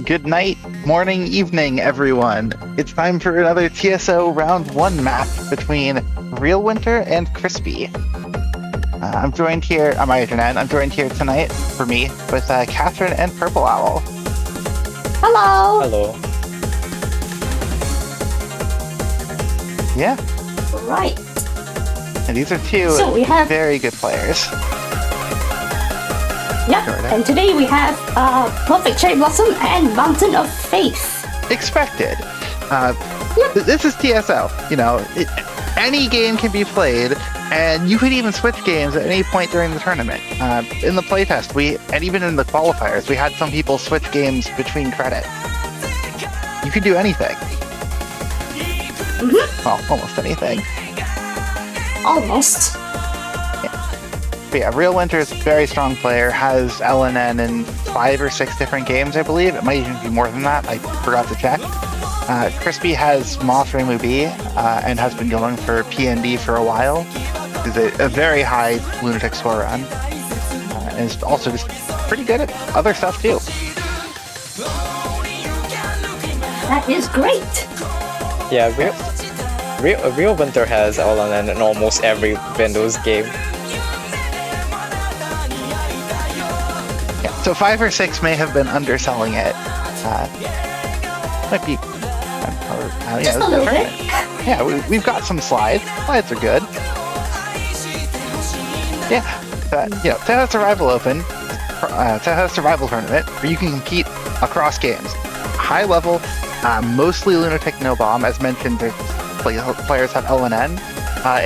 Good night, morning, evening, everyone. It's time for another TSO Round 1 match between REALWINTER and Crispy. I'm IHNN. I'm joined here tonight, for me, with Katherine and PurpleOwl. Hello! Hello. Yeah. Right. And these are two very good players. Yep, and today we have Perfect Cherry Blossom and Mountain of Faith. Expected. This is TSO. You know, any game can be played, and you could even switch games at any point during the tournament. In the playtest, and even in the qualifiers, we had some people switch games between credits. You could do anything. Mm-hmm. Well, almost anything. Almost. But yeah, REALWINTER is a very strong player, has LNN in 5 or 6 different games, I believe. It might even be more than that. I forgot to check. Crispy has Moth Rainbow B and has been going for PND for a while. He's a very high Lunatic score run. And is also just pretty good at other stuff too. That is great. Yeah, REALWINTER has LNN in almost every Windows game. Yeah, so 5 or 6 may have been underselling it. Might be. Just a little bit. Yeah, we've got some slides. Slides are good. Yeah, Touhou Survival Open, Touhou Survival Tournament, where you can compete across games. High level, mostly Lunatic no bomb. As mentioned, players have LNN.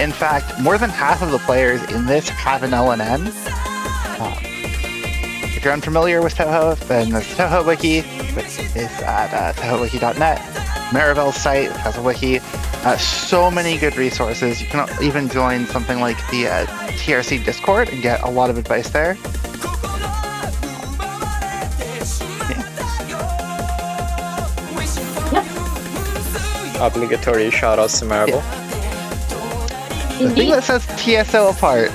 In fact, more than half of the players in this have an LNN. If you're unfamiliar with Touhou, then the Touhou Wiki, which is at touhouwiki.net. Maribel's site has a wiki. So many good resources. You can even join something like the TRC Discord and get a lot of advice there. Obligatory shoutouts to Maribel. Yeah. The thing that sets TSO apart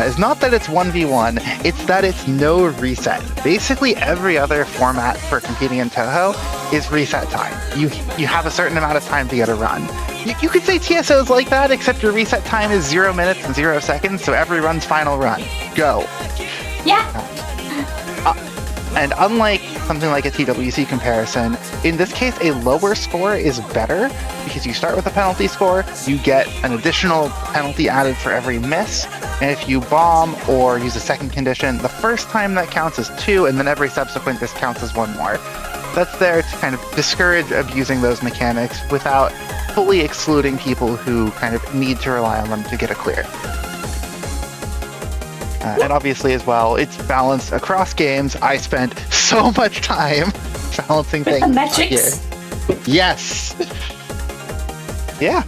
is not that it's 1v1, it's that it's no reset. Basically, every other format for competing in Touhou is reset time. You have a certain amount of time to get a run. You could say TSO is like that, except your reset time is 0 minutes and 0 seconds, so every run's final run. Go. Yeah. And unlike something like a TWC comparison, in this case, a lower score is better because you start with a penalty score, you get an additional penalty added for every miss, and if you bomb or use a second condition, the first time that counts as 2, and then every subsequent just counts as 1 more. That's there to kind of discourage abusing those mechanics without fully excluding people who kind of need to rely on them to get a clear. And obviously as well, it's balanced across games. I spent so much time balancing things. The metrics? Here. Yes. Yeah.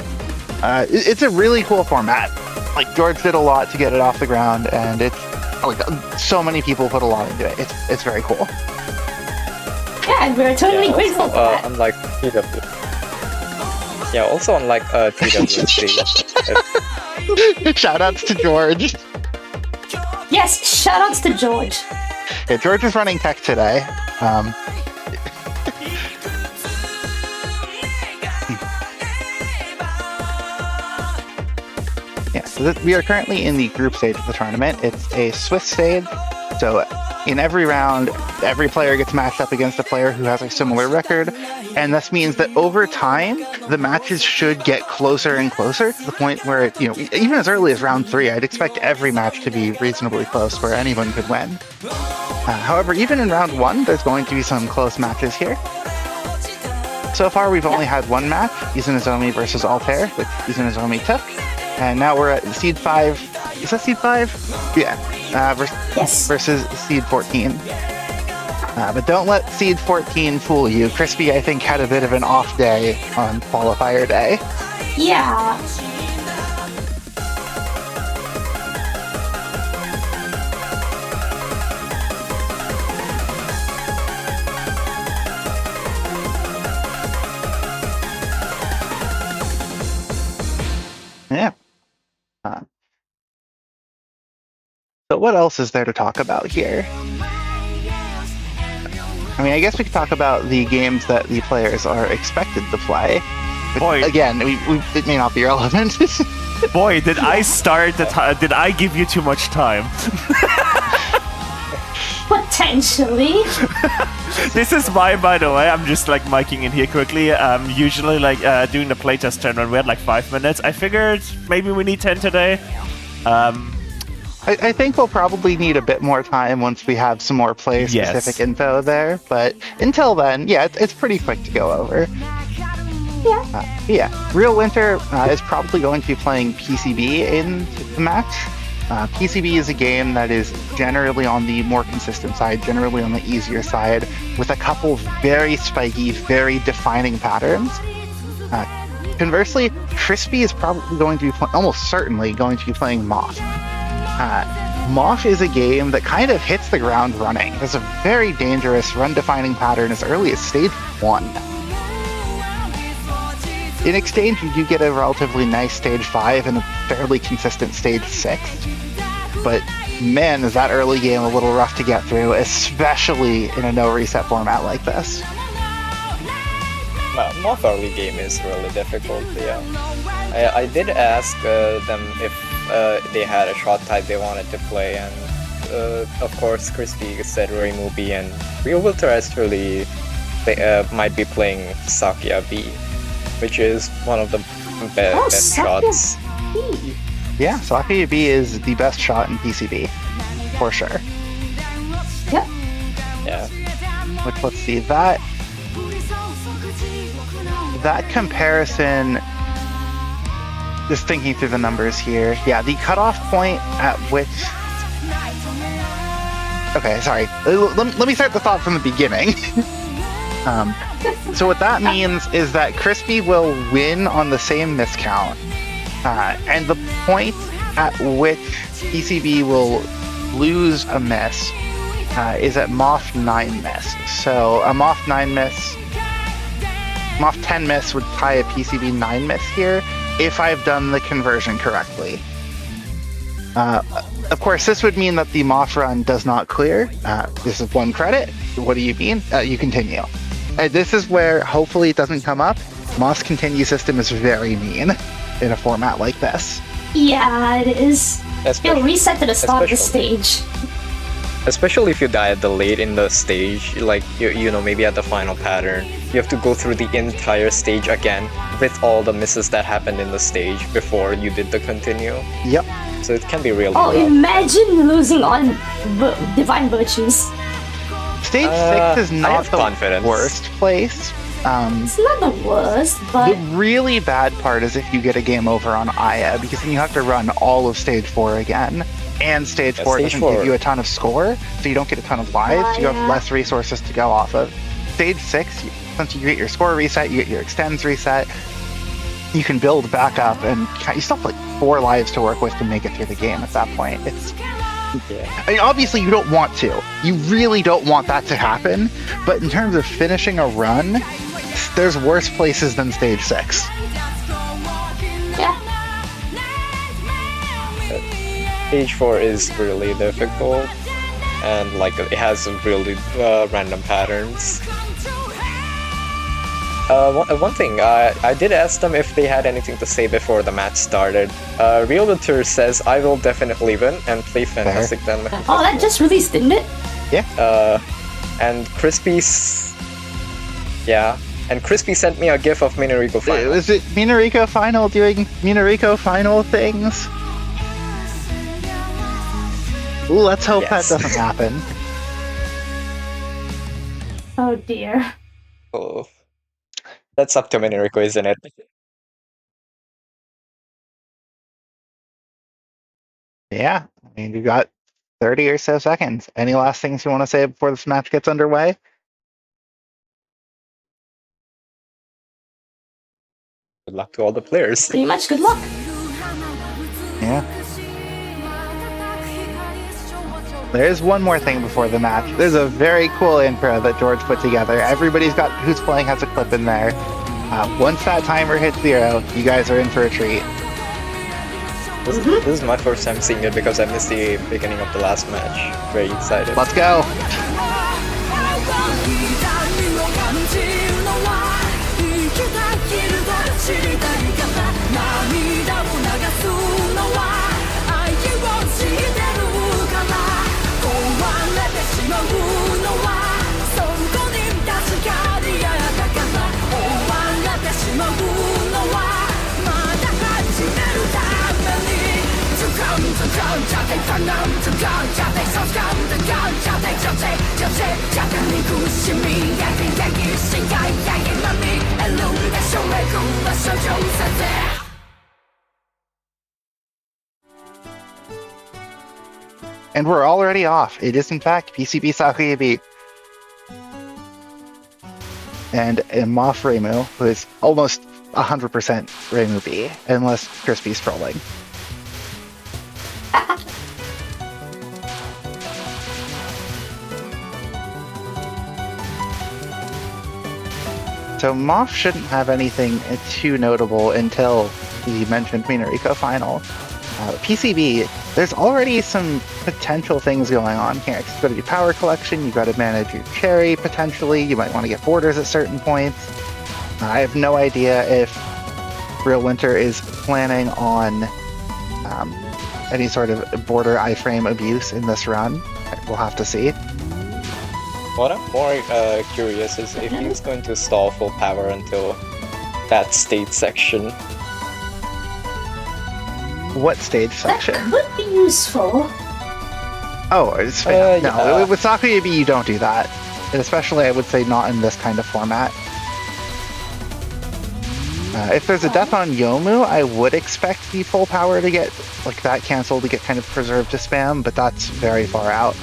It's a really cool format. Like, George did a lot to get it off the ground, and it's like so many people put a lot into it. It's very cool. Yeah, and we're totally grateful for that. Unlike TWC. Yeah, also unlike TWC. Shoutouts to George. Yes, shoutouts to George. Yeah, George is running tech today. Yeah, so we are currently in the group stage of the tournament. It's a Swiss stage, so in every round, every player gets matched up against a player who has a similar record, and this means that over time, the matches should get closer and closer to the point where, even as early as round 3, I'd expect every match to be reasonably close where anyone could win. However, even in round 1, there's going to be some close matches here. So far, we've only had one match, Izanazomi versus Altair, which Izanazomi took, and now we're at Seed 5. Is that Seed 5? Yeah. Versus Seed 14. But don't let Seed 14 fool you. Crispy, I think, had a bit of an off day on qualifier day. Yeah. Yeah. So what else is there to talk about here? I mean, I guess we could talk about the games that the players are expected to play. But Boy. again, it may not be relevant. Boy, did I start did I give you too much time? Potentially. This is mine, by the way. I'm just like miking in here quickly. Usually like doing the playtest turn when we had like 5 minutes. I figured maybe we need 10 today. I think we'll probably need a bit more time once we have some more player-specific info there. But until then, yeah, it's pretty quick to go over. Yeah. RealWinter is probably going to be playing PCB in the match. PCB is a game that is generally on the more consistent side, generally on the easier side, with a couple very spiky, very defining patterns. Conversely, Crispy is probably going to be almost certainly going to be playing Moth. Moth is a game that kind of hits the ground running. It has a very dangerous run-defining pattern as early as stage 1. In exchange, you do get a relatively nice stage 5 and a fairly consistent stage 6. But man, is that early game a little rough to get through, especially in a no-reset format like this. Moth early game is really difficult, yeah. I did ask them if they had a shot type they wanted to play, and of course Crispy said Movie, and RealWinter actually might be playing Sakya B, which is one of the best shots. Yeah, Sakya B is the best shot in PCB, for sure. Yep. Yeah. Which, let's see, that comparison, just thinking through the numbers here, yeah, the cutoff point at which... Okay, sorry. Let me start the thought from the beginning. So what that means is that Crispy will win on the same miscount, and the point at which PCB will lose a miss is at Moth 9 miss. So a Moth 9 miss, Moth 10 miss would tie a PCB 9 miss here, if I've done the conversion correctly. Of course, this would mean that the Moth run does not clear. This is one credit. What do you mean? You continue. This is where, hopefully it doesn't come up, Moth's continue system is very mean in a format like this. Yeah, it is. It'll reset to the start of the stage. Especially if you die at the late in the stage, like, you know, maybe at the final pattern, you have to go through the entire stage again with all the misses that happened in the stage before you did the continue. Yep. So it can be really rough. Imagine losing on Divine Virtues. Stage 6 is not the worst place. It's not the worst, but... The really bad part is if you get a game over on Aya, because then you have to run all of Stage 4 again. And Stage 4 doesn't give you a ton of score, so you don't get a ton of lives, so you have less resources to go off of. Stage 6, since you get your score reset, you get your extends reset, you can build back up, and you still have like 4 lives to work with to make it through the game at that point. It's... I mean, obviously you don't want to. You really don't want that to happen, but in terms of finishing a run, there's worse places than Stage 6. Yeah. Stage 4 is really difficult, and like it has really random patterns. One thing, I did ask them if they had anything to say before the match started. RealWinter says, I will definitely win and play Fantastic then. Oh, that just released, didn't it? Yeah. And Crispy's... Yeah. And Crispy sent me a gif of Minariko Final. Is it Minariko Final doing Minariko Final things? Ooh, let's hope that doesn't happen. Oh dear. Oh. That's up to Minariko, isn't it? Yeah, I mean, you got 30 or so seconds. Any last things you want to say before this match gets underway? Good luck to all the players. Pretty much good luck. Yeah. There's one more thing before the match. There's a very cool intro that George put together. Everybody's got who's playing has a clip in there. Once that timer hits 0, you guys are in for a treat. This is my first time seeing it because I missed the beginning of the last match. Very excited. Let's go! And we're already off. It is in fact PCB Sakuyabi. And a Moff Reimu, who is almost 100% Reimu B, unless Crispy's trolling. So Moff shouldn't have anything too notable until the mentioned Minariko final. PCB, there's already some potential things going on here. You've got to do power collection, you've got to manage your cherry potentially, you might want to get borders at certain points. I have no idea if Real Winter is planning on any sort of border iframe abuse in this run. We'll have to see. What I'm more curious is if he's going to stall full power until that state section. What stage section? That could be useful. Oh, it's no. Yeah. With Sakuyabi, you don't do that. And especially, I would say, not in this kind of format. If there's a death on Yomu, I would expect the full power to get like that canceled to get kind of preserved to spam, but that's very far out.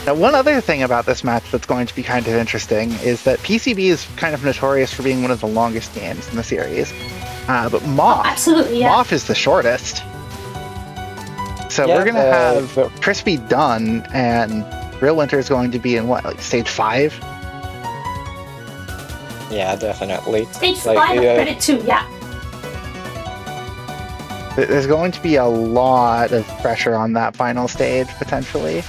Now, one other thing about this match that's going to be kind of interesting is that PCB is kind of notorious for being one of the longest games in the series. But Moff, Absolutely, yeah. Moff is the shortest. So Yeah, we're going to have Crispy done, and Real Winter is going to be in what, like stage 5? Yeah, definitely. Stage 5 of credit 2, yeah. There's going to be a lot of pressure on that final stage, potentially.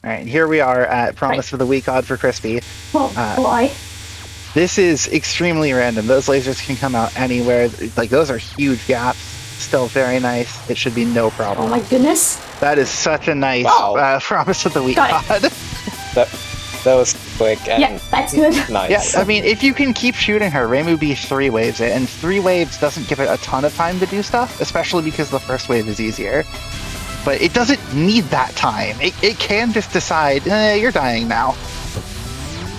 Alright, here we are at Promise of the Week odd for Crispy. Oh boy. This is extremely random. Those lasers can come out anywhere. Like, those are huge gaps. Still very nice. It should be no problem. Oh my goodness. That is such a nice Promise of the Week Got odd. That was quick and Yeah, that's good. nice. Yeah, I mean, if you can keep shooting her, Reimu B 3 waves it, and 3 waves doesn't give it a ton of time to do stuff, especially because the first wave is easier. But it doesn't need that time. It can just decide, you're dying now.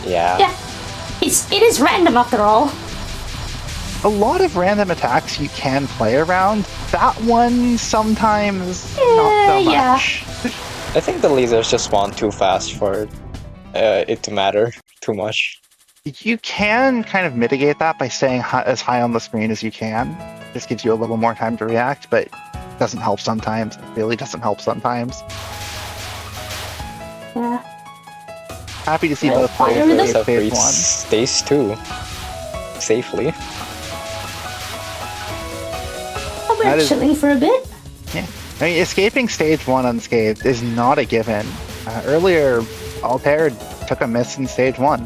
Yeah. Yeah. It is random after all. A lot of random attacks you can play around. That one sometimes not so yeah. much. I think the lasers just want too fast for it to matter too much. You can kind of mitigate that by staying as high on the screen as you can. This gives you a little more time to react, but it doesn't help sometimes. It really doesn't help sometimes. Yeah. Happy to see Well, both players finally play Have phase reached 1. stage 2 safely. Oh, we're That is- chilling for a bit. Yeah. I mean, escaping stage 1 unscathed is not a given. Earlier, Altair took a miss in stage 1.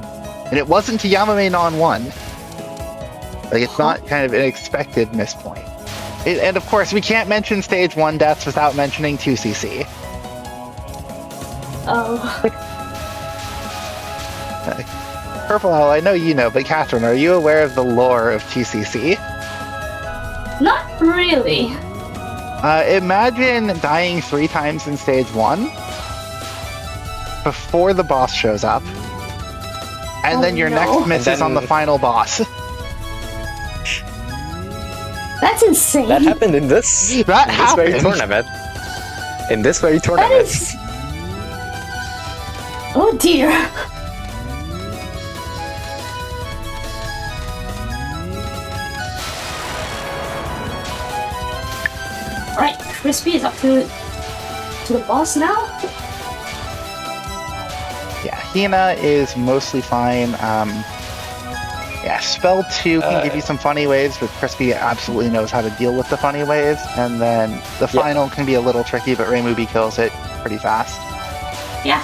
And it wasn't to Yamame on 1. Like, it's not kind of an expected miss point. And of course, we can't mention stage 1 deaths without mentioning 2cc. Oh. PurpleOwl, I know you know, but Katherine, are you aware of the lore of 2cc? Not really. Imagine dying 3 times in stage 1 before the boss shows up, and then your no. next miss is on the final boss. That's insane. That happened in this very happened. tournament. In this very That tournament. is... Oh dear. Alright, Crispy is up to the boss now. Yeah, Hina is mostly fine. Yeah, Spell 2 can give you some funny waves, but Crispy absolutely knows how to deal with the funny waves. And then the final can be a little tricky, but Reimu B kills it pretty fast. Yeah.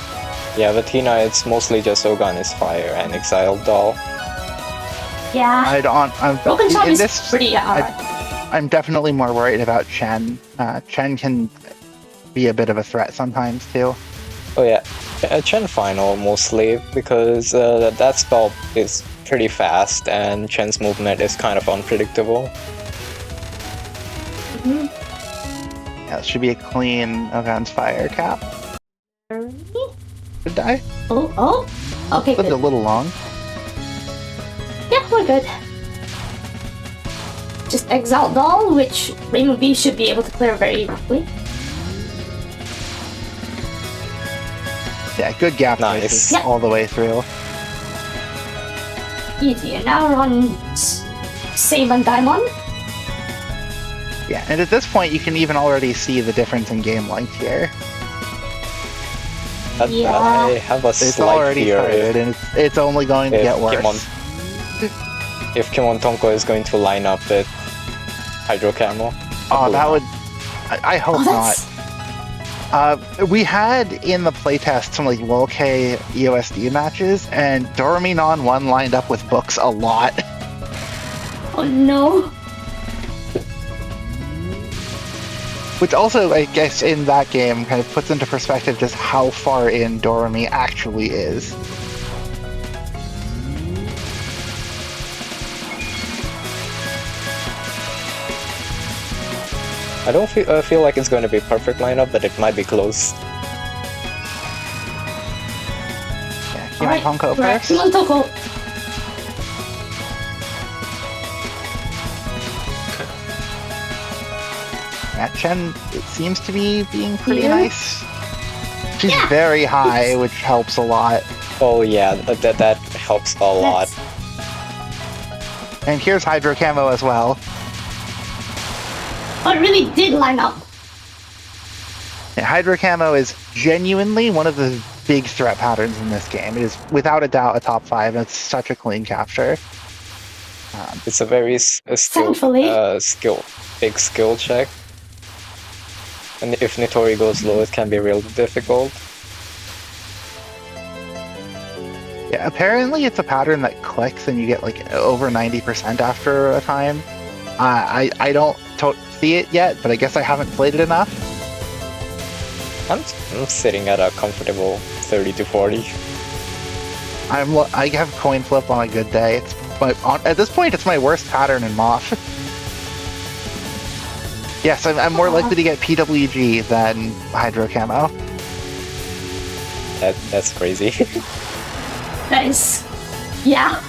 Yeah, but Tina, it's mostly just Oganis Fire and Exiled Doll. Yeah. I'm Broken Charm in is this. pretty alright. I'm definitely more worried about Chen. Chen can be a bit of a threat sometimes too. Oh yeah, Chen final mostly because that spell is pretty fast and Chen's movement is kind of unpredictable. Yeah, it should be a clean Ogan's fire cap. Did I? Oh. Okay, Lived a good. little long. Yeah, we're good. Just Exalt Doll, which Rainbow B should be able to clear very quickly. Yeah, good gap Nice. choices Yeah. all the way through. Easy. And now we're on Saban Diamond. Yeah, and at this point you can even already see the difference in game length here. Yeah. I have a It's slight already fear started, and it's only going to if get worse. if Kimon Tonko is going to line up with Hydro Camo. Oh, that would. I hope Oh, not. that's... We had in the playtest some like Lol-K EOSD matches, and Dorminon 1 lined up with books a lot. Oh no. Which also, I guess, in that game kind of puts into perspective just how far in Doremi actually is. I don't feel like it's going to be a perfect lineup, but it might be close. Yeah, Kimon Tonko first. Kimon Tonko. Yeah, Chen, it seems to be being pretty Yeah. nice. She's Yeah. very high, which helps a lot. Oh yeah, that helps a lot. And here's Hydro Camo as well. Oh, it really did line up. Yeah, Hydro Camo is genuinely one of the big threat patterns in this game. It is without a doubt a top 5, and it's such a clean capture. It's a very Thankfully. big skill check. And if Nitori goes low, it can be real difficult. Yeah, apparently it's a pattern that clicks and you get like over 90% after a time. I don't see it yet, but I guess I haven't played it enough. I'm sitting at a comfortable 30 to 40. I have coin flip on a good day. At this point, it's my worst pattern in Moth. Yes, I'm more likely to get PWG than Hydro Camo. That's crazy. That is... Yeah.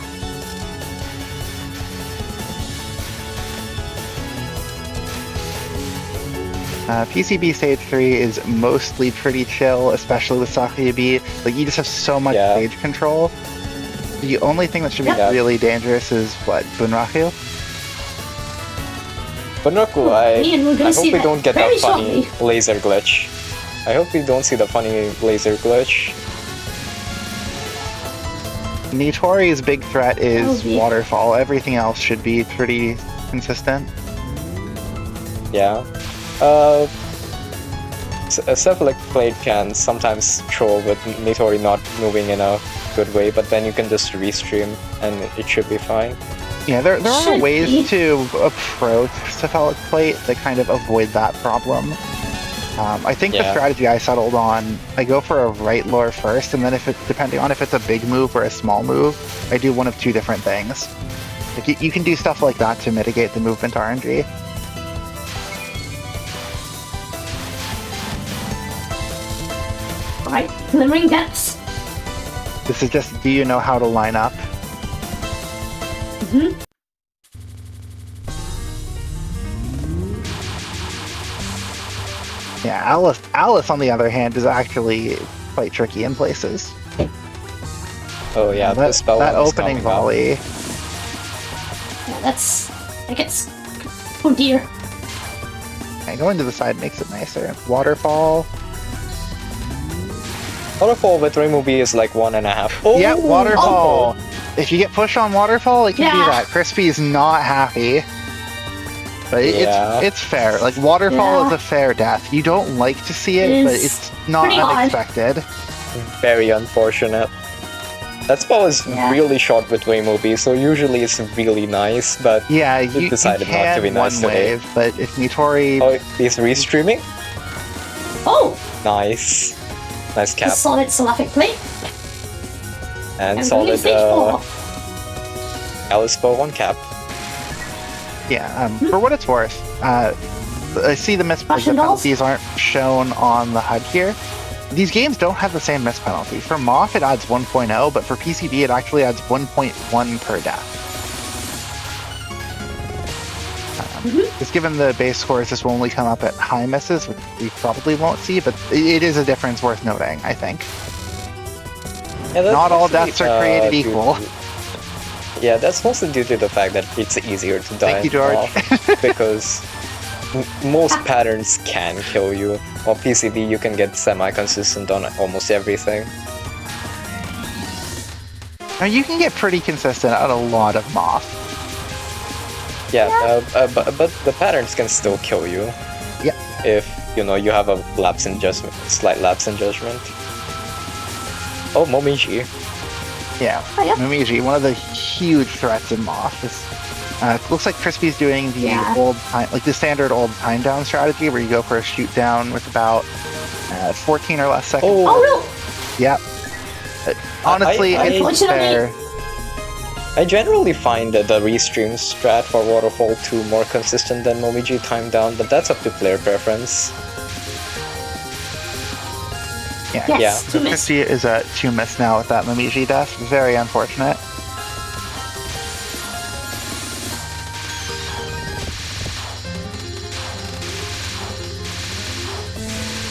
PCB Stage 3 is mostly pretty chill, especially with Sakuya-B. Like, you just have so much stage control. The only thing that should be really dangerous is, what, Bunraku? Bunraku, I hope we don't get that funny laser glitch. I hope we don't see the funny laser glitch. Nitori's big threat is Waterfall. Everything else should be pretty consistent. Yeah. Sephiroth Blade can sometimes troll with Nitori not moving in a good way, but then you can just restream and it should be fine. Yeah, there are ways to approach Cephalic Plate that kind of avoid that problem. I think the strategy I settled on, I go for a right lore first, and then depending on if it's a big move or a small move, I do one of two different things. Like you can do stuff like that to mitigate the movement RNG. Right, glimmering depths. This is just, do you know how to line up? Mm-hmm. Yeah, Alice on the other hand is actually quite tricky in places. Oh yeah, that opening volley. Yeah, that's... I guess... Oh dear. Okay, going to the side makes it nicer. Waterfall. Waterfall with Rainbow B is like 1.5. Oh, yeah, Waterfall! Oh. If you get pushed on Waterfall, it can do that. Crispy's not happy. But it's fair. Like, Waterfall is a fair death. You don't like to see it, but it's not unexpected. Very unfortunate. That spell is really short with Waymobi, so usually it's really nice, but Yeah, it you decided not to be can nice one today. wave, but if Nitori... Oh, he's restreaming? Oh, Nice. Nice a cap. solid Salaffic play. And And solid stage 4. Alice bow 1 cap. Yeah, for what it's worth, I see the Russian dolls? penalties aren't shown on the HUD here. These games don't have the same miss penalty. For MOF, it adds 1.0, but for PCB, it actually adds 1.1 per death. Just given the base scores, this will only come up at high misses, which we probably won't see, but it is a difference worth noting, I think. Yeah, that's Not all mostly, deaths are created due equal. Yeah, that's mostly due to the fact that it's easier to die Thank you, George. off, because most patterns can kill you, while PCB you can get semi-consistent on almost everything. Now, you can get pretty consistent at a lot of MOF. Yeah, but the patterns can still kill you. Yeah. If, you know, you have a lapse in judgment, slight lapse in judgment. Oh, Momiji. Yeah, Oh, yeah. Momiji, one of the huge threats in MOF is... it looks like Crispy's doing the the standard old time down strategy where you go for a shoot down with about 14 or less seconds. Oh, no! Yeah. Honestly, it's Unfortunately- fair. I generally find the restream strat for Waterfall 2 more consistent than Momiji time down, but that's up to player preference. Yeah, Yes, Yeah. two miss. Crispy is at 2 miss now with that Momiji death. Very unfortunate.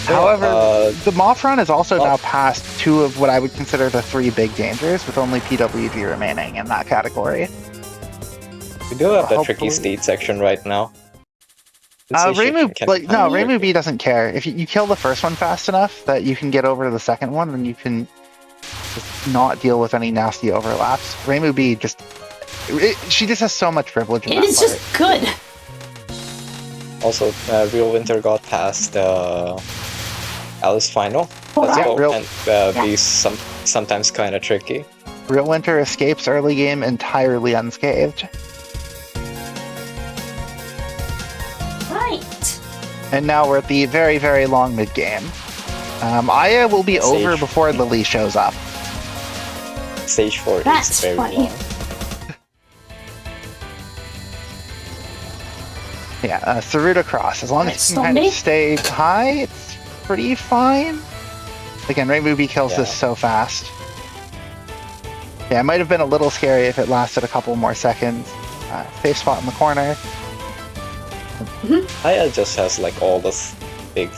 However, the MOF run is also now past 2 of what I would consider the 3 big dangers, with only PWG remaining in that category. We do have the Hopefully- tricky state section right now. Let's see if she Reimu, can- Reimu B doesn't care. If you kill the first one fast enough that you can get over to the second one, then you can just not deal with any nasty overlaps. Reimu B just... she just has so much privilege in It that is part. just good. Also, REALWINTER got past Alice Final. Let's Yeah, go, and be sometimes kind of tricky. REALWINTER escapes early game entirely unscathed. Right. And now we're at the very, very long mid-game. Aya will be Sage. over before Lily shows up. Stage 4 That's is very funny. long. Yeah, Saruta Cross. As long as you can kind of Zombie? stay high, it's pretty fine. Again, Reimu B kills this so fast. Yeah, it might have been a little scary if it lasted a couple more seconds. Safe spot in the corner. Aya just has like all the big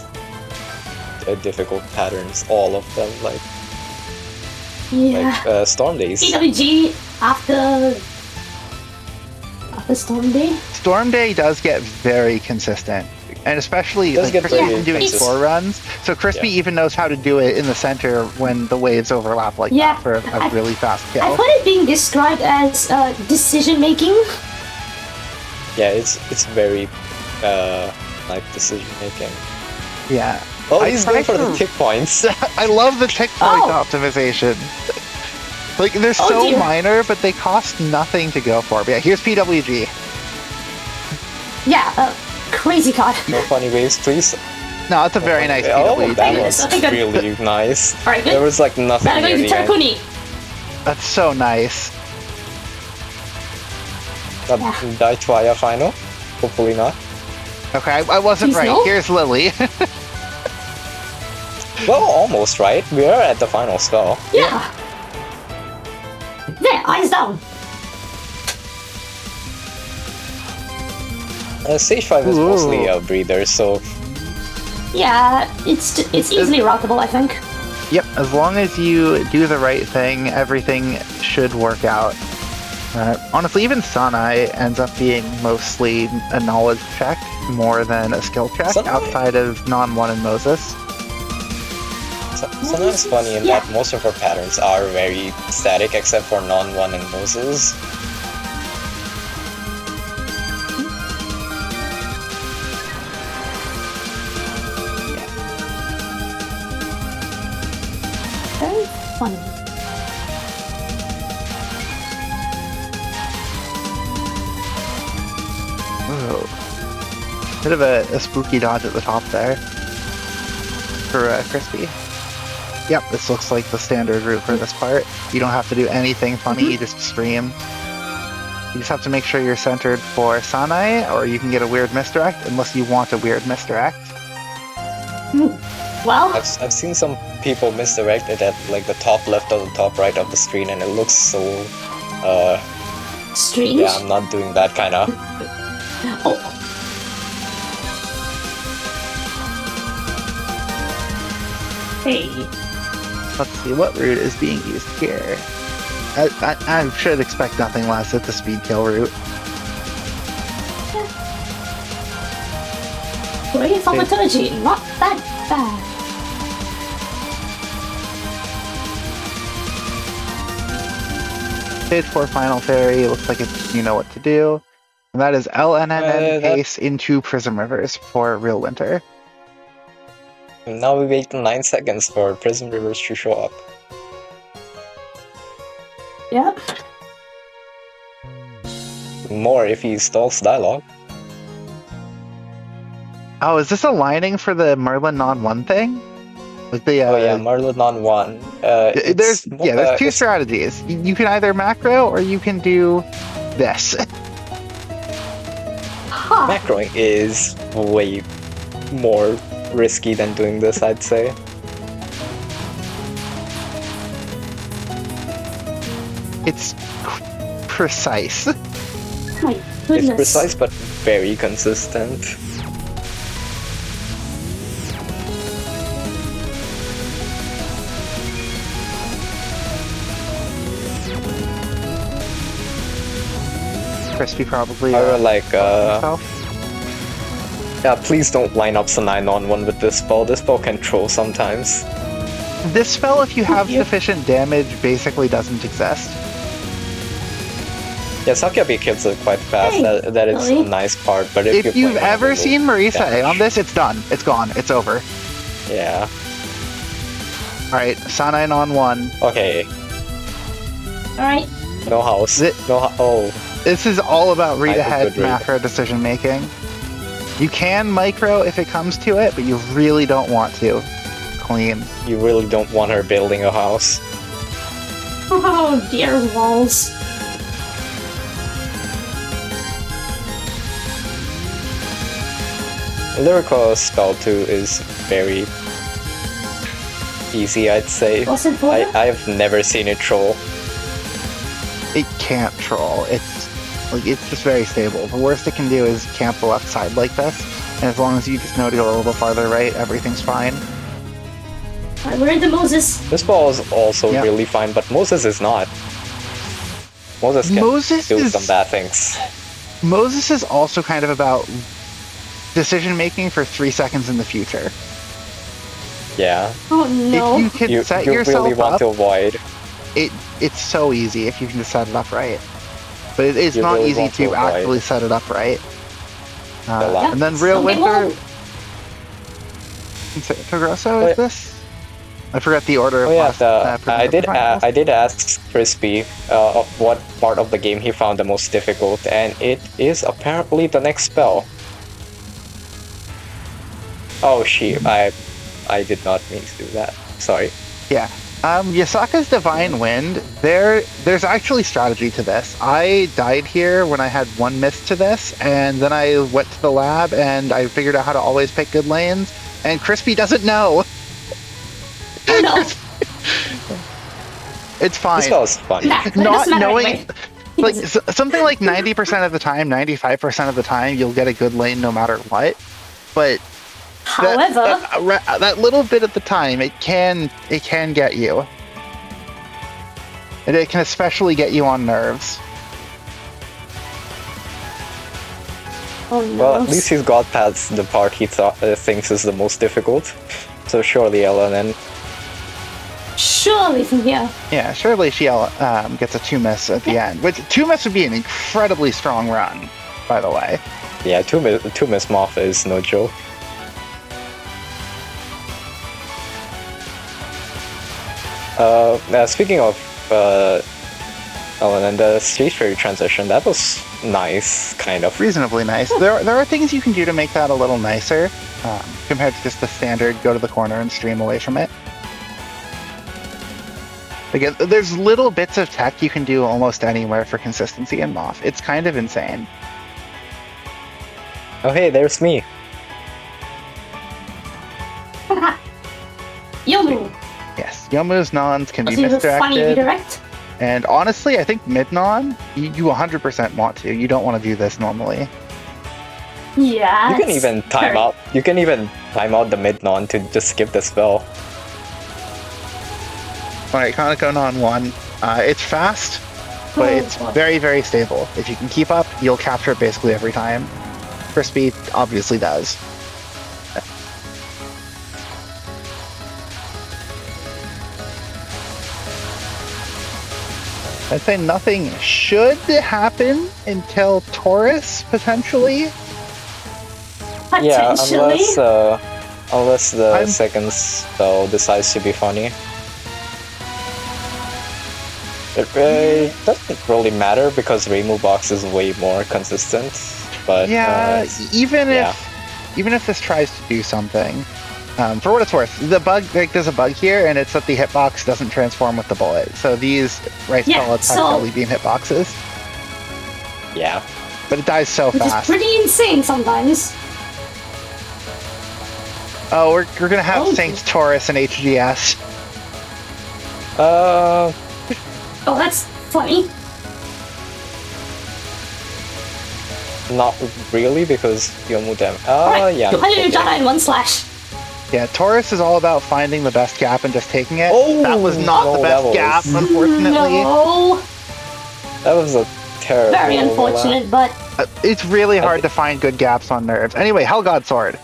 difficult patterns, all of them, like Yeah. Storm Days. PWG after Storm Day. Storm Day does get very consistent. And especially, Does like, get Crispy's very been doing consistent. 4 runs, so Crispy even knows how to do it in the center when the waves overlap like Yeah, that for a really fast I've kill. heard it being described as decision making. Yeah, it's very like decision making. Yeah. Oh, I he's going for the tried to- tick points. I love the tick point Oh. optimization. Like, they're Oh, so dear. minor, but they cost nothing to go for. But yeah, here's PWG. Yeah, crazy card. No funny waves, please. No, it's a very nice Oh, PWG. that Okay, was okay, good. really nice. Alright, good. There was like nothing Gotta go near to the end. Tarakuni. That's so nice. Die to Aya final? Hopefully not. Okay, I wasn't Please right. no. Here's Lily. Well, almost right. We are at the final spell. Yeah. There, eyes down. Stage 5 is Ooh. mostly a breather, so Yeah, it's easily routable, I think. Yep, as long as you do the right thing, everything should work out. Honestly, even Sanai ends up being mostly a knowledge check more than a skill check Sanai- outside of non-1 and Moses. sometimes funny in Yeah. that most of our patterns are very static except for non-1 and Moses. Very funny. Bit of a spooky dodge at the top there for Crispy. Yep, this looks like the standard route for this part. You don't have to do anything funny, you just stream. You just have to make sure you're centered for Sanai, or you can get a weird misdirect, unless you want a weird misdirect. Well, I've seen some people misdirect it at like the top left or the top right of the screen, and it looks so. strange. Yeah, I'm not doing that kind of. Oh. Hey. Let's see, what route is being used here? I should expect nothing less. It's a speed kill route. Great opportunity, not that bad. Stage 4 Final Fairy, looks like you know what to do. And that is LNNN that- pace into Prism Rivers for Real Winter. Now we wait 9 seconds for Prism Rivers to show up. Yep. More if he stalls dialogue. Oh, is this aligning for the Merlin non-1 thing? Like the Oh yeah, Merlin on 1. there's two strategies. You can either macro or you can do this. Huh. Macroing is way more risky than doing this, I'd say. It's precise. My goodness. It's precise but very consistent. Crispy probably. I would like, himself. yeah, please don't line up Sanai on 1 with this spell. This spell can troll sometimes. This spell, if you have Yeah. sufficient damage, basically doesn't exist. Yeah, Sakyabi kills it quite fast. Hey, That is a Billy. nice part. But if If you're you've playing ever with seen Marisa A damage. on this, it's done. It's gone. It's over. Yeah. Alright, Sanai on 1. Okay. Alright. No house. Th- No. Oh. This is all about read I ahead could read. macro decision making. You can micro if it comes to it, but you really don't want to. Clean. You really don't want her building a house. Oh dear walls. Lyrical spell 2 is very easy, I'd say. Was it for I've never seen it troll. It can't troll. It's just very stable. The worst it can do is camp the left side like this, and as long as you just know to go a little farther right, everything's fine. Alright, we're into Moses. This ball is also Yeah. really fine, but Moses is not. Moses can Moses do is- some bad things. Moses is also kind of about decision making for 3 seconds in the future. Yeah. Oh no. If you can You set really yourself want up, to avoid. it's so easy if you can just set it up right. But it is You not really easy want to to avoid. actually set it up right. Yeah. And then Real Okay, Winter. well, Togrosso, is Oh, this? I forgot the order of Oh yeah, last, finals. I did ask Crispy what part of the game he found the most difficult, and it is apparently the next spell. Oh shit, I did not mean to do that. Sorry. Yeah. Yasaka's Divine Wind, there's actually strategy to this. I died here when I had 1 miss to this, and then I went to the lab and I figured out how to always pick good lanes, and Crispy doesn't know. oh no. It's fine. This spell is fun. Nah, that Not doesn't matter knowing, anyway. like, something like 90% of the time, 95% of the time, you'll get a good lane no matter what. But However, that little bit at the time, it can get you. And it can especially get you on nerves. oh no. Well, at least he's got past the part he thinks is the most difficult. So surely LNN. Surely from here. Yeah, surely she gets a 2-miss at the end. Which 2-miss would be an incredibly strong run, by the way. Yeah, two miss Moth is no joke. Speaking of Oh, and then the Street Fairy transition, that was nice, kind of. Reasonably nice. There are things you can do to make that a little nicer compared to just the standard go to the corner and stream away from it. Again, there's little bits of tech you can do almost anywhere for consistency in Moth. It's kind of insane. Oh hey, there's me. Yomu. Yes, Yomu's nons can be Was it a funny misdirected. redirect? And honestly, I think mid-non, you 100% want to. You don't want to do this normally. Yeah. You can even time out. You can even time out the mid-non to just skip the spell. Alright, Kaneko non 1. It's fast, but it's very, very stable. If you can keep up, you'll capture it basically every time. Crispy obviously does. I'd say nothing should happen until Taurus, potentially. Yeah, Potentially. unless the second spell decides to be funny. It doesn't really matter because Reimu Box is way more consistent. But Yeah, even if this tries to do something, for what it's worth, the bug, like, there's a bug here, and it's that the hitbox doesn't transform with the bullet. So these rice pellets have probably been hitboxes, yeah. but it dies so Which fast. is pretty insane sometimes. Oh, we're gonna have Oh. Saints Taurus and HGS. Oh, that's funny. Not really because Yomu Dem. Alright, Yeah. you'll okay. die in one slash. Yeah, Taurus is all about finding the best gap and just taking it. Oh, that was not no, the that best was- gap, unfortunately. No. That was a terrible. Very unfortunate, but It's really hard to find good gaps on nerves. Anyway, Hell God Sword.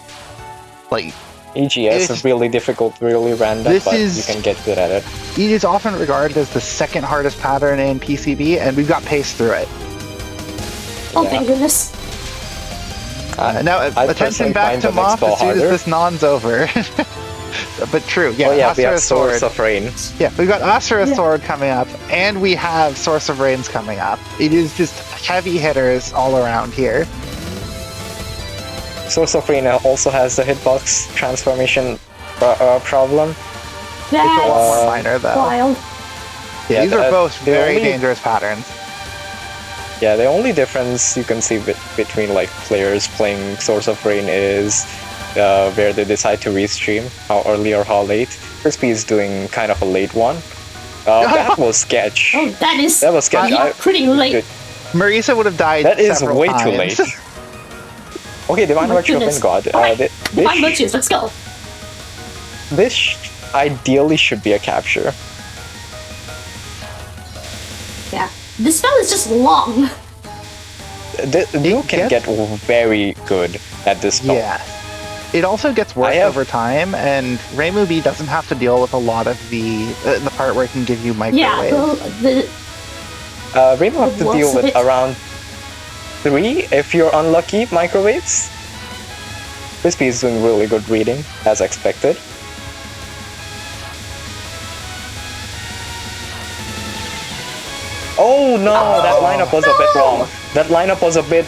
Like, EGS is really difficult, really random, This but is- you can get good at it. it is often regarded as the second hardest pattern in PCB, and we've got pace through it. oh Yeah. thank goodness. Now, I attention personally back find to the next Moth spell as soon as harder. this non's over. But true, yeah. Oh yeah, we have Asura Source of Rain. Yeah, we've got Asura Yeah. Sword coming up, and we have Source of Rains coming up. It is just heavy hitters all around here. Source of Rain also has the hitbox transformation problem. That's It's a lot more minor, though. wild. Yeah, these are that- both the very only- dangerous patterns. Yeah, the only difference you can see between like players playing Source of Rain is where they decide to restream, how early or how late. Crispy is doing kind of a late one. That was sketch. Oh, that is That was sketch. pretty late. Marisa would have died That is several way times. too late. Okay, Divine my Virtue of goodness. God. Alright, Divine This, virtues, let's go. this ideally should be a capture. Yeah. This spell is just long. You can gets- get very good at this spell. Yeah. It also gets worse I have- over time, and Reimu B doesn't have to deal with a lot of the part where it can give you Yeah, microwaves. the Rainbow have to What's deal with it? around 3 if you're unlucky microwaves. Crispy is doing really good reading, as expected. Oh no, that lineup was a bit wrong. That lineup was a bit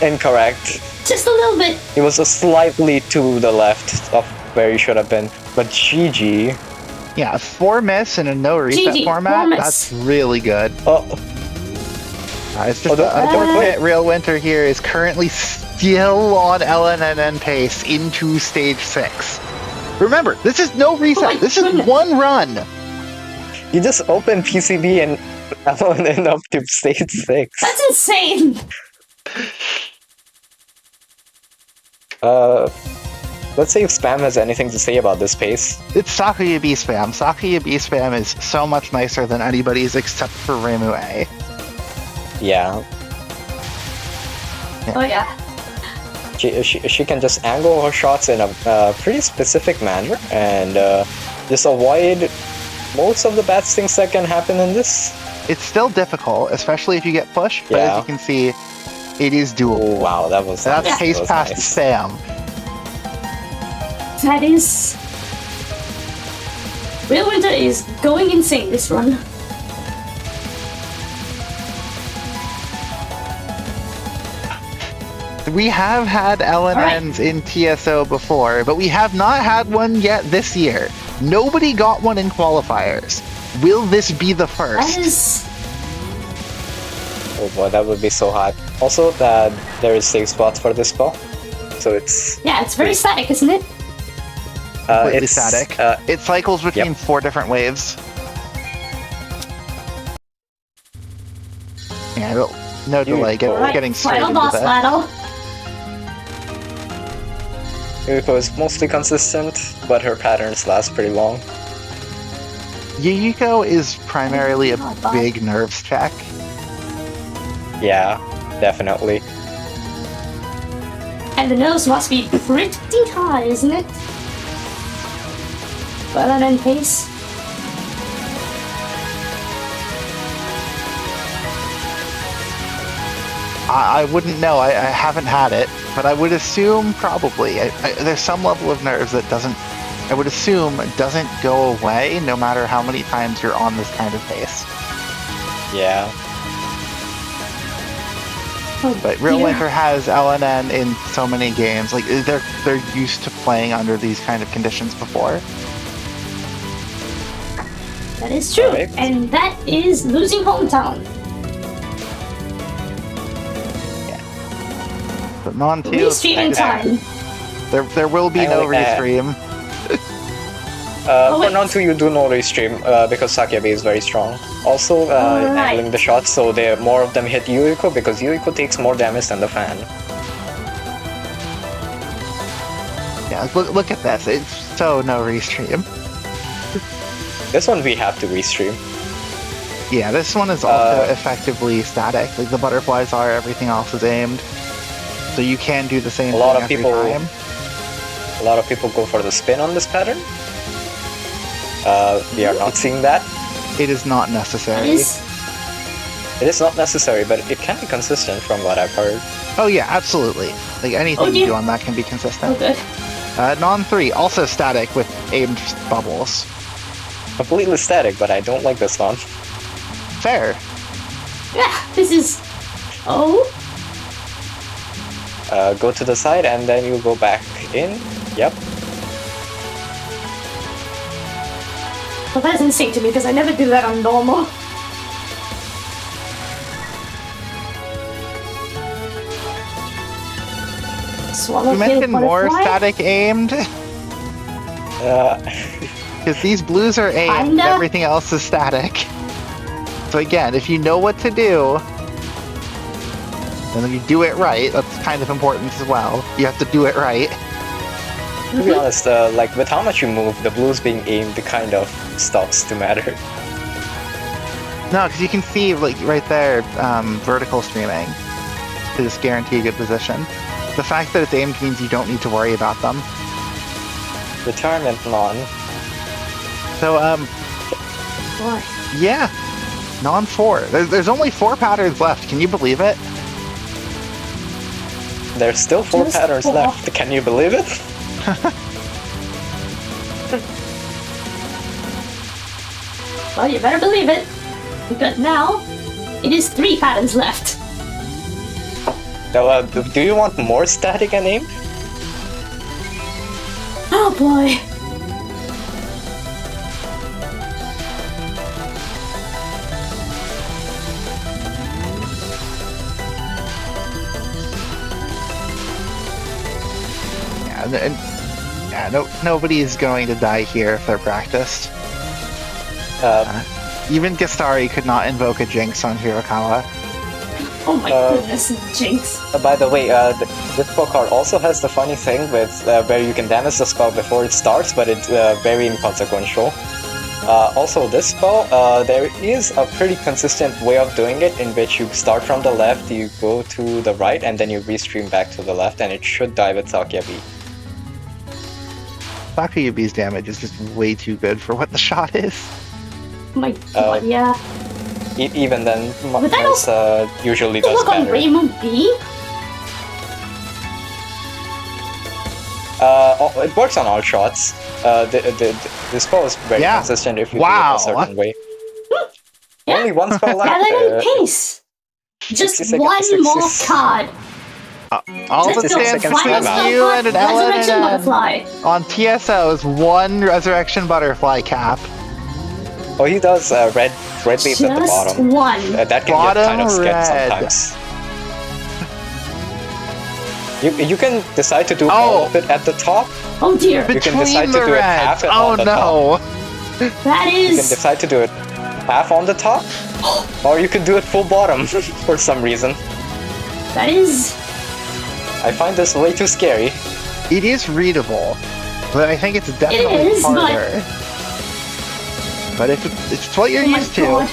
incorrect. just a little bit. It was a slightly to the left of where he should have been. But GG. Yeah, 4 miss in a no reset GG, format, 4 miss. that's really good. Oh, It's just don't unfortunate Real Winter here is currently still on LNNN pace into stage 6. Remember, this is no reset. my This is goodness. one run. you just open PCB and end up to stage 6. That's insane. Let's see if Spam has anything to say about this pace. It's Sakuya B spam. Sakuya B spam is so much nicer than anybody's except for Reimu A. Yeah, Oh yeah. she can just angle her shots in a pretty specific manner and just avoid most of the bad things that can happen in this. It's still difficult, especially if you get pushed, but Yeah. as you can see, it is doable. Oh wow, that was That's nice. pace That was past nice. spam. That is. Real Winter is going insane this run. We have had LNNs in TSO before, but we have not had one yet this year. Nobody got one in qualifiers. Will this be the That first? is... Oh boy, that would be so hot. Also, there is safe spots for this spell, so it's Yeah, it's very static, isn't it? Completely it's static. It cycles between 4 different waves. Yeah, no delay. Getting straight Final into boss that. battle. Yuriko is mostly consistent, but her patterns last pretty long. Yuyuko is primarily a Oh, God. big nerves check. Yeah, definitely. And the nose must be pretty high, isn't it? Well, and then pace. I wouldn't know. I haven't had it, but I would assume probably. There's some level of nerves that doesn't. I would assume doesn't go away no matter how many times you're on this kind of pace. Yeah. Oh, But Real dear. Winter has LNN in so many games. Like they're used to playing under these kind of conditions before. That is true. Alright. And that is losing hometown. But non two. Restreaming time. There will be no restream. For wait. non-2 you do no restream because Sakiabe is very strong. Also, Alright. angling the shots so more of them hit Yuriko because Yuriko takes more damage than the fan. Yeah, look at this. It's so no restream. This one we have to restream. Yeah, this one is also effectively static. Like the butterflies are, everything else is aimed. So you can do the same A lot thing of every people- time. A lot of people go for the spin on this pattern. We are not seeing that. It is not That necessary. is... It is not necessary, but it can be consistent from what I've heard. Oh yeah, absolutely. Like anything Oh, you yeah. do on that can be Oh, consistent. good. Non 3, also static with aimed bubbles. Completely static, but I don't like this one. Fair. Yeah, this is... Oh? Go to the side and then you go back in. Yep. Well, that's insane to me because I never do that on normal. Swallow You kill mentioned more butterfly? static aimed, Uh, because these blues are aimed, Kinda. everything else is static. So again, if you know what to do, and then you do it right, that's kind of important as well. You have to do it right. to be honest, like with how much you move, the blues being aimed kind of stops to matter. No, because you can see, like, right there, vertical streaming to just guarantee a good position. The fact that it's aimed means you don't need to worry about them. Retirement non. So, Boy. yeah, non 4. There's only 4 patterns left. Can you believe it? There's still 4 Just patterns 4. left. Can you believe it? Well, you better believe it. Because now, it is 3 patterns left. Now, do you want more static and aim? Oh boy. Yeah, nobody's going to die here if they're practiced. Even Gastari could not invoke a Jinx on Hirokawa. Oh my goodness, Jinx. By the way, this spell card also has the funny thing with where you can damage the spell before it starts, but it's very inconsequential. Also, this spell, there is a pretty consistent way of doing it in which you start from the left, you go to the right, and then you restream back to the left, and it should die with Sakiabi. Sakuyubi's damage is just way too good for what the shot is. Oh my god, yeah. Even then, But that Mars usually does Look on better. Raymond B. It works on all shots. The spell is very Yeah. consistent if you Wow. do it a certain way. Yeah. Only one spell left. Gathering pace. Just 60 seconds, one 60 more card. All Let's that go. stands Seconds between timeout. you and an Resurrection LNN Butterfly. on TSO is one Resurrection Butterfly cap. Oh, he does red leaves at the Just bottom. one. That can Bottom get kind of skipped red. sometimes. You can decide to do Oh. all of it at the top. Oh dear. You can Between decide to the do it reds. half it Oh on the no. That You can is. decide to do it half on the top, or you can do it full bottom for some reason. That is. I find this way too scary. It is readable, but I think it's definitely is, but- harder. But if it's what you're Oh my used to. God.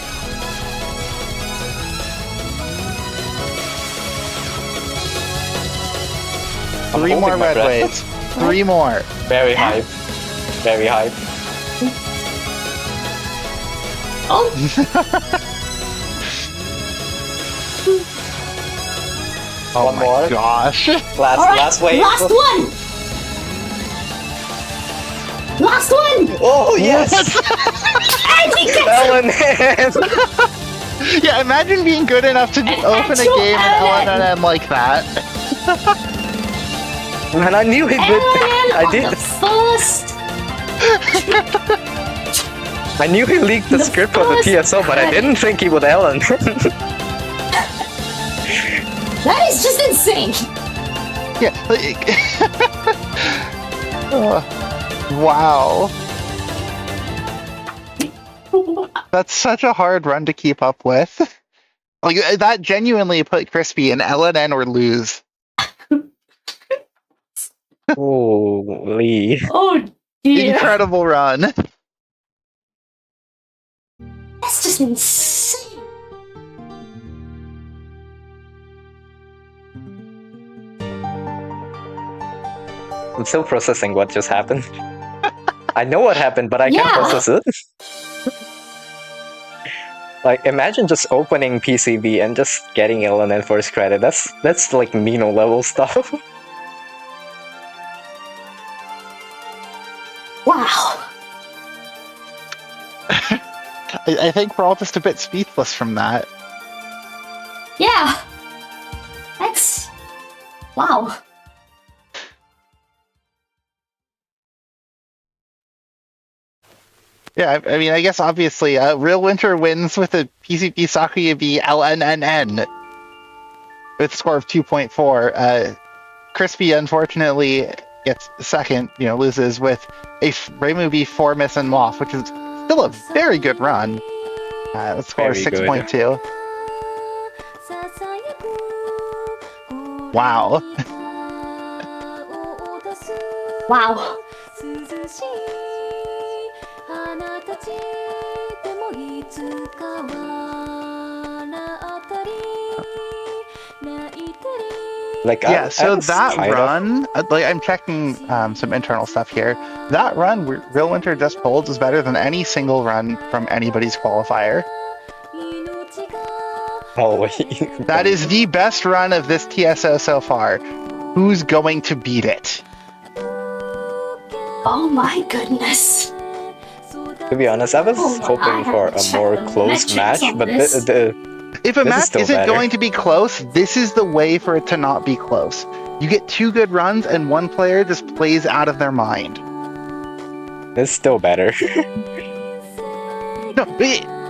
I'm 3 holding more my red breath. waves. 3 more. Very hype. Very hype. Oh, One more. Gosh. Last all right. last wave. Last one. Last one. Oh yes! And he gets Ellen! Yeah, imagine being good enough to open a actual game in LNN. LNN like that. Man, I knew he did. LNN I on did. the first. I knew he leaked the The script for the first TSO, but I credit. didn't think he would Ellen. That is just insane. Yeah. Like, oh, wow. That's such a hard run to keep up with. Like that genuinely put Crispy in LNN or lose. Holy. Oh dear. Incredible run. That's just insane. I'm still processing what just happened. I know what happened, but I can't Yeah. process it. Like, imagine just opening PCB and just getting LNN first credit. That's like Mino level stuff. Wow. I think we're all just a bit speechless from that. Yeah. That's. Wow. Yeah, I mean, I guess obviously, Real Winter wins with a PCP Sakuya LNNN with a score of 2.4. Crispy, unfortunately, gets second, loses with a Reimu B 4 miss and Moth, which is still a very good run. The score is Very good. 6.2. Wow. Wow. Like, Yeah, so I was that kind of- run, I'm checking some internal stuff here. That run, Real Winter just pulled, is better than any single run from anybody's qualifier. Oh, That is the best run of this TSO so far. Who's going to beat it? Oh my goodness. to be honest, I was Oh, I hoping for haven't a more checked the close metrics match, on but this. If a This is match still isn't better. going to be close, this is the way for it to not be close. You get 2 good runs, and one player just plays out of their mind. it's still better. No,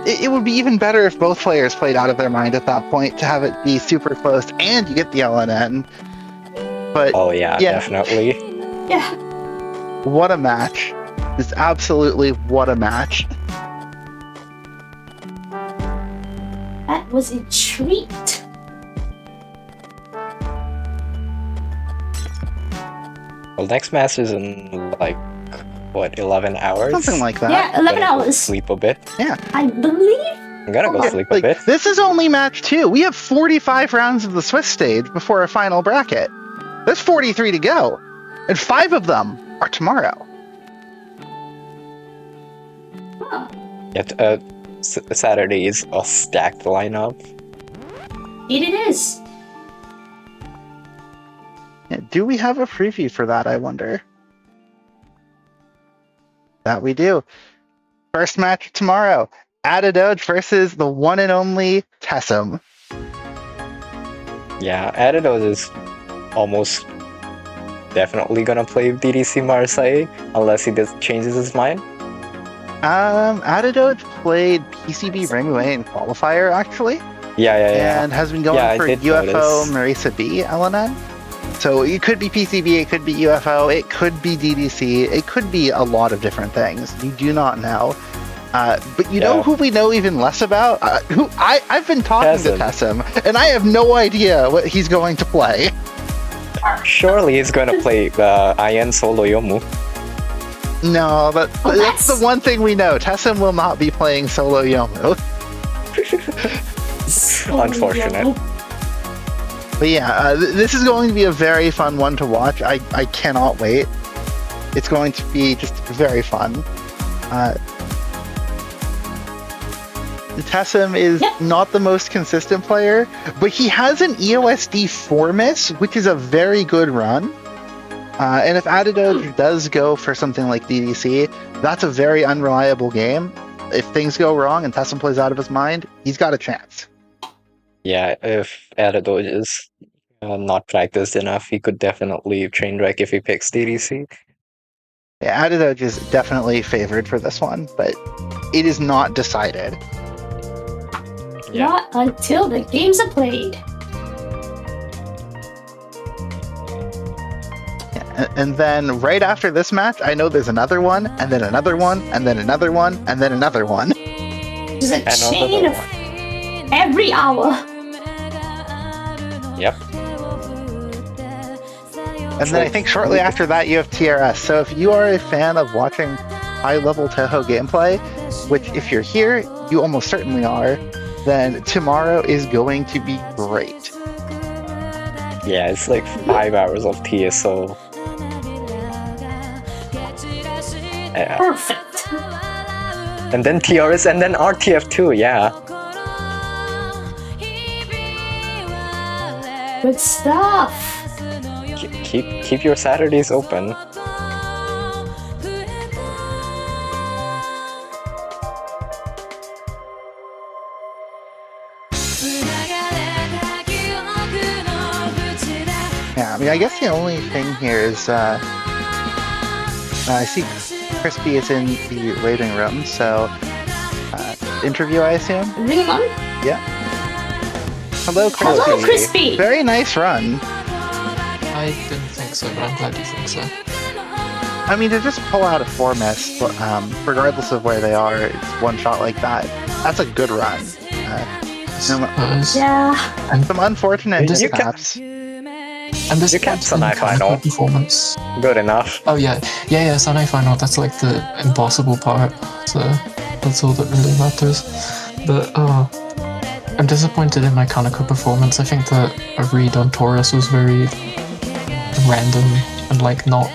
it would be even better if both players played out of their mind at that point to have it be super close, and you get the LNN. But Oh yeah, Yeah. definitely. Yeah. what a match! Just absolutely what a match. That was a treat. Well, next match is in like what, 11 hours? Something like that. Yeah, 11 Gonna go hours. Sleep a bit. I believe. I'm gonna go Yeah, sleep a Like, bit. this is only match 2. We have 45 rounds of the Swiss stage before a final bracket. There's 43 to go, and 5 of them are tomorrow. Huh. Yet, Saturday is a stacked lineup. It is. Yeah, do we have a preview for that, I wonder? That we do. First match tomorrow. Adadoge versus the one and only Tessum. Yeah, Adidas is almost definitely gonna play DDC Marseille unless he changes his mind. Adidote played PCB Ringway in qualifier actually, Yeah. and has been going Yeah, I for did UFO notice. Marisa B LNN. So it could be PCB, it could be UFO, it could be DDC, it could be a lot of different things. You do not know. But you know Yeah. who we know even less about? I've been talking to Tessin. Tessim, and I have no idea what he's going to play. Surely he's gonna play IN Solo Yomu. No, but that's the one thing we know. Tessim will not be playing solo Yomu. Unfortunate. But yeah, this is going to be a very fun one to watch. I cannot wait. It's going to be just very fun. Tessim is not the most consistent player, but he has an EOSD 4 miss, which is a very good run. And if Adidote does go for something like DDC, that's a very unreliable game. If things go wrong and Tessim plays out of his mind, he's got a chance. Yeah, if Adidote is not practiced enough, he could definitely train wreck if he picks DDC. Yeah, Adidote is definitely favored for this one, but it is not decided. Yeah. Not until the games are played. And then right after this match, I know there's another one, and then another one, and then another one, and then another one. There's a Another chain of one. every hour. Yep. And then I think shortly after that you have TRS. So if you are a fan of watching high-level Touhou gameplay, which if you're here, you almost certainly are, then tomorrow is going to be great. Yeah, it's like 5 hours of TSO. Yeah. Perfect. And then TRS and then RTF2, yeah. Good stuff. Keep your Saturdays open. Yeah, I mean, I guess the only thing here is I see Crispy is in the waiting room, so interview, I assume? Ring on. Yeah. Hello, Crispy. Hello, Crispy. Very nice run. I didn't think so, but I'm glad you think so. I mean, to just pull out a 4 miss, regardless of where they are, it's one shot like that. That's a good run. Yeah. Some unfortunate You mishaps. I'm just You kept Sanai final. performance. Good enough. Oh yeah, Sanai final. That's like the impossible part. So that's all that really matters. But I'm disappointed in my Kaneko performance. I think the read on Taurus was very random and like not.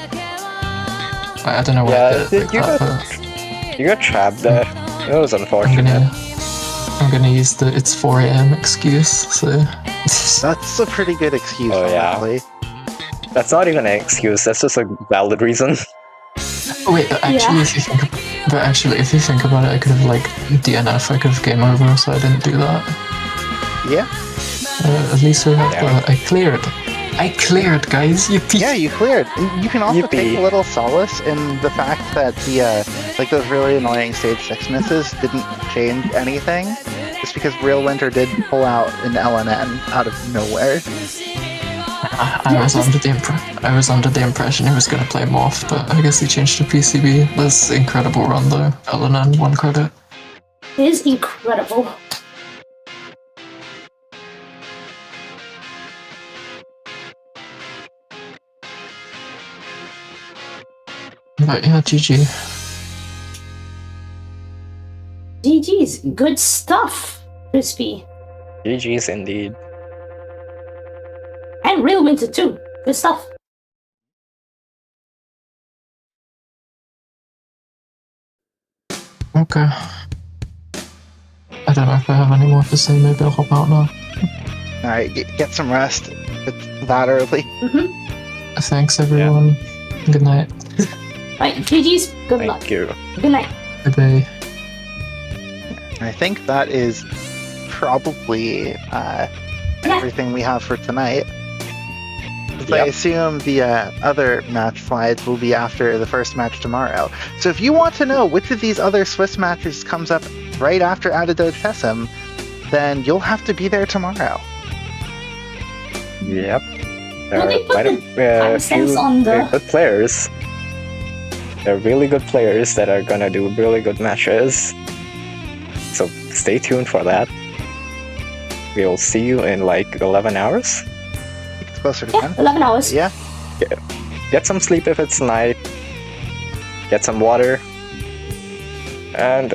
I don't know why I did it like that, you got trapped there. It was but unfortunate. I'm gonna use the it's 4 AM excuse. So That's a pretty good excuse, Oh, yeah. honestly. That's not even an excuse. That's just a valid reason. oh, wait, but actually, if you think about it, I could have like DNF. I could have game over, so I didn't do that. Yeah. At least we have Yeah. I cleared, guys. Yippee. Yeah, you cleared. You can also take Yippee. a little solace in the fact that the like those really annoying stage 6 misses didn't change anything. Just because REALWINTER did pull out an LNN out of nowhere. I was under the impression he was going to play Morph, but I guess he changed to PCB. That's an incredible run though. LNN, 1 credit. It is incredible. But yeah, GG. GG's. Good stuff, Crispy. GG's indeed. And REALWINTER too. Good stuff. Okay. I don't know if I have any more to say. Maybe I'll hop out now. Alright, get some rest. It's that early. Thanks everyone. Good night. Right, GG's. Good luck. Thank you. Good night. Bye bye. I think that is probably everything we have for tonight. Because I assume the other match slides will be after the first match tomorrow. So if you want to know which of these other Swiss matches comes up right after Antidote Pessum, then you'll have to be there tomorrow. Yep. There Well, are they put quite the a few timestamps on the- good players. They're really good players that are gonna do really good matches. So stay tuned for that. We'll see you in like 11 hours. It's closer to Yeah, 10. 11 hours. Yeah. Get some sleep if it's night. Get some water. And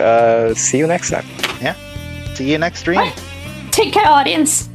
see you next time. See you next stream. Bye. Take care, audience.